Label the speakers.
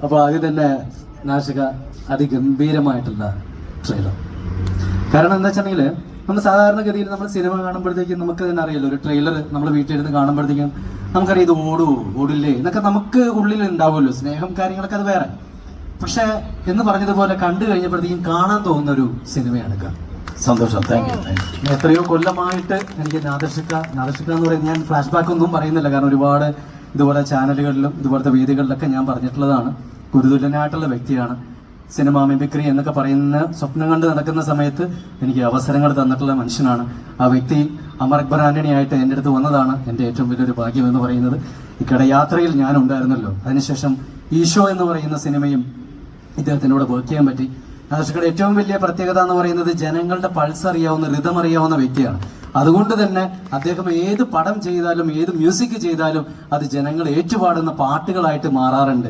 Speaker 1: അപ്പോൾ ആദ്യം തന്നെ നാഷിക അതിഗംഭീരമായിട്ടുള്ള ട്രെയിലർ. കാരണം എന്താ വെച്ചിട്ടുണ്ടെങ്കിൽ നമ്മൾ സാധാരണഗതിയിൽ നമ്മൾ സിനിമ കാണുമ്പോഴത്തേക്കും നമുക്ക് തന്നെ അറിയാലോ, ഒരു ട്രെയിലർ നമ്മൾ വീട്ടിലിരുന്ന് കാണുമ്പോഴത്തേക്കും നമുക്കറിയാം ഇത് ഓടില്ലേ എന്നൊക്കെ നമുക്ക് ഉള്ളിൽ ഉണ്ടാവുമല്ലോ, സ്നേഹം കാര്യങ്ങളൊക്കെ അത് വേറെ. പക്ഷെ എന്ന് പറഞ്ഞതുപോലെ കണ്ടു കഴിഞ്ഞപ്പോഴത്തേക്കും കാണാൻ തോന്നുന്ന ഒരു സിനിമയാണ്. സന്തോഷം, താങ്ക് യു. എത്രയോ കൊല്ലമായിട്ട് എനിക്ക് നാദർഷിക എന്ന് പറയുന്നത്, ഞാൻ ഫ്ലാഷ് ബാക്ക് ഒന്നും പറയുന്നില്ല, കാരണം ഒരുപാട് ഇതുപോലെ ചാനലുകളിലും ഇതുപോലത്തെ വേദികളിലൊക്കെ ഞാൻ പറഞ്ഞിട്ടുള്ളതാണ്. ഗുരുതുല്യനായിട്ടുള്ള വ്യക്തിയാണ്. സിനിമ മിമിക്രി എന്നൊക്കെ പറയുന്ന സ്വപ്നം കണ്ട് നടക്കുന്ന സമയത്ത് എനിക്ക് അവസരങ്ങൾ തന്നിട്ടുള്ള മനുഷ്യനാണ്. ആ വ്യക്തി അമർ അക്ബർ ആന്റണി ആയിട്ട് എൻ്റെ അടുത്ത് വന്നതാണ് എൻ്റെ ഏറ്റവും വലിയൊരു ഭാഗ്യം എന്ന് പറയുന്നത്. ഇക്കടെ യാത്രയിൽ ഞാൻ ഉണ്ടായിരുന്നല്ലോ, അതിനുശേഷം ഈശോ എന്ന് പറയുന്ന സിനിമയും ഇദ്ദേഹത്തിനോട് വർക്ക് ചെയ്യാൻ പറ്റി. നാദർഷികയുടെ ഏറ്റവും വലിയ പ്രത്യേകത എന്ന് പറയുന്നത് ജനങ്ങളുടെ പൾസ് അറിയാവുന്ന, റിതം അറിയാവുന്ന വ്യക്തിയാണ്. അതുകൊണ്ട് തന്നെ അദ്ദേഹം ഏത് പടം ചെയ്താലും ഏത് മ്യൂസിക് ചെയ്താലും അത് ജനങ്ങൾ ഏറ്റുപാടുന്ന പാട്ടുകളായിട്ട് മാറാറുണ്ട്.